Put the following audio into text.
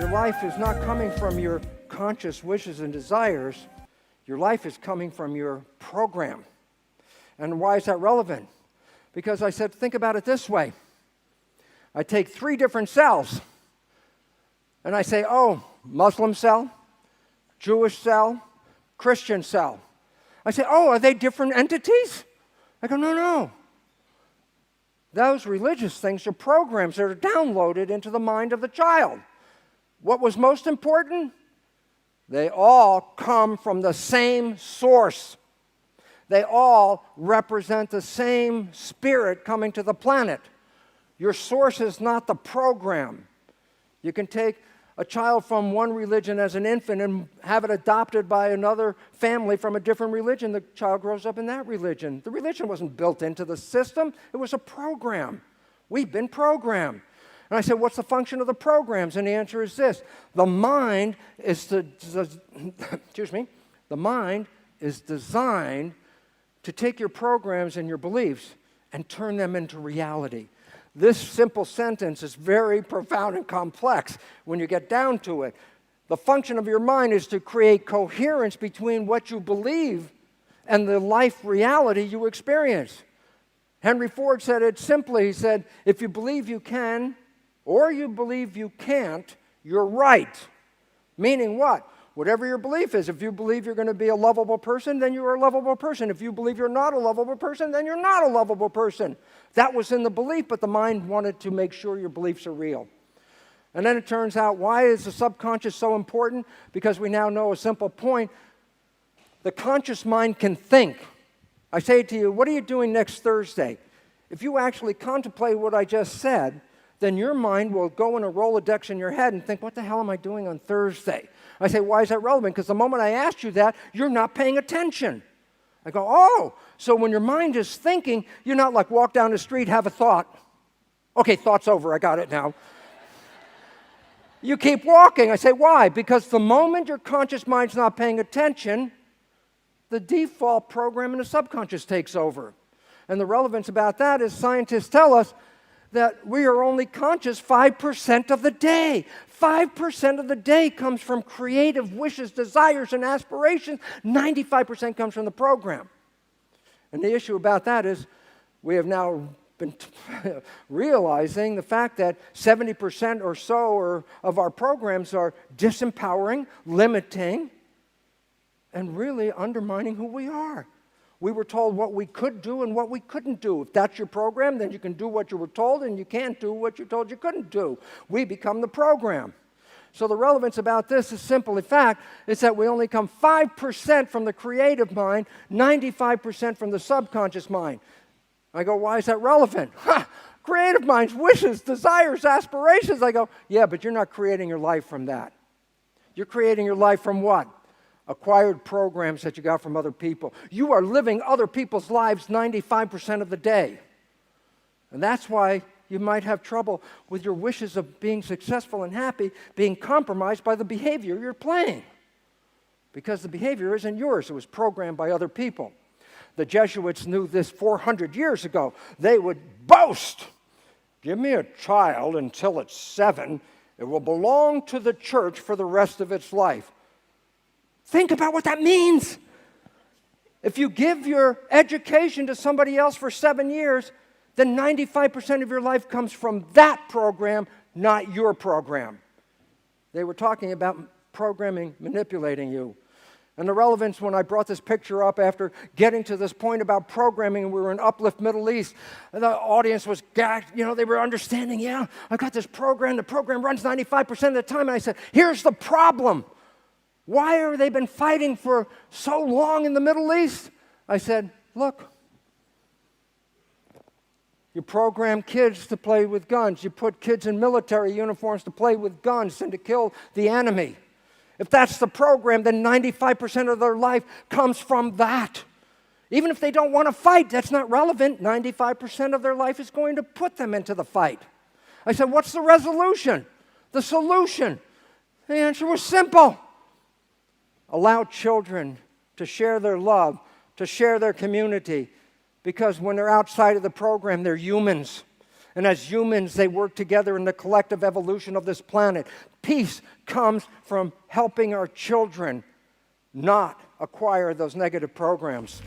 your life is not coming from your conscious wishes and desires. Your life is coming from your program. And why is that relevant? Because I said, think about it this way. I take 3 different cells, and I say, oh, Muslim cell, Jewish cell, Christian cell. I say, oh, are they different entities? I go, no. Those religious things are programs that are downloaded into the mind of the child. What was most important? They all come from the same source. They all represent the same spirit coming to the planet. Your source is not the program. You can take a child from one religion as an infant and have it adopted by another family from a different religion. The child grows up in that religion. The religion wasn't built into the system. It was a program. We've been programmed. And I said, what's the function of the programs? And the answer is this. The mind is designed to take your programs and your beliefs and turn them into reality. This simple sentence is very profound and complex when you get down to it. The function of your mind is to create coherence between what you believe and the life reality you experience. Henry Ford said it simply. He said, if you believe you can or you believe you can't, you're right. Meaning what? Whatever your belief is, if you believe you're going to be a lovable person, then you're a lovable person. If you believe you're not a lovable person, then you're not a lovable person. That was in the belief, but the mind wanted to make sure your beliefs are real. And then it turns out, why is the subconscious so important? Because we now know a simple point. The conscious mind can think. I say to you, what are you doing next Thursday? If you actually contemplate what I just said, then your mind will go in a Rolodex in your head and think, what the hell am I doing on Thursday? I say, why is that relevant? Because the moment I asked you that, you're not paying attention. I go, oh, so when your mind is thinking, you're not like walk down the street, have a thought. Okay, thought's over, I got it now. You keep walking. I say, why? Because the moment your conscious mind's not paying attention, the default program in the subconscious takes over. And the relevance about that is scientists tell us that we are only conscious 5% of the day. 5% of the day comes from creative wishes, desires, and aspirations. 95% comes from the program. And the issue about that is we have now been realizing the fact that 70% or so of our programs are disempowering, limiting, and really undermining who we are. We were told what we could do and what we couldn't do. If that's your program, then you can do what you were told, and you can't do what you're told you couldn't do. We become the program. So the relevance about this is simple. In fact, it's that we only come 5% from the creative mind, 95% from the subconscious mind. I go, why is that relevant? Creative minds, wishes, desires, aspirations. I go, yeah, but you're not creating your life from that. You're creating your life from what? Acquired programs that you got from other people. You are living other people's lives 95% of the day. And that's why you might have trouble with your wishes of being successful and happy being compromised by the behavior you're playing. Because the behavior isn't yours. It was programmed by other people. The Jesuits knew this 400 years ago. They would boast, give me a child until it's 7. It will belong to the church for the rest of its life. Think about what that means. If you give your education to somebody else for 7 years, then 95% of your life comes from that program, not your program. They were talking about programming, manipulating you. And the relevance when I brought this picture up after getting to this point about programming, and we were in Uplift Middle East, and the audience was gagged. They were understanding, yeah, I've got this program. The program runs 95% of the time. And I said, here's the problem. Why have they been fighting for so long in the Middle East? I said, look, you program kids to play with guns. You put kids in military uniforms to play with guns and to kill the enemy. If that's the program, then 95% of their life comes from that. Even if they don't want to fight, that's not relevant. 95% of their life is going to put them into the fight. I said, what's the resolution? The solution? The answer was simple. Allow children to share their love, to share their community, because when they're outside of the program, they're humans. And as humans, they work together in the collective evolution of this planet. Peace comes from helping our children not acquire those negative programs.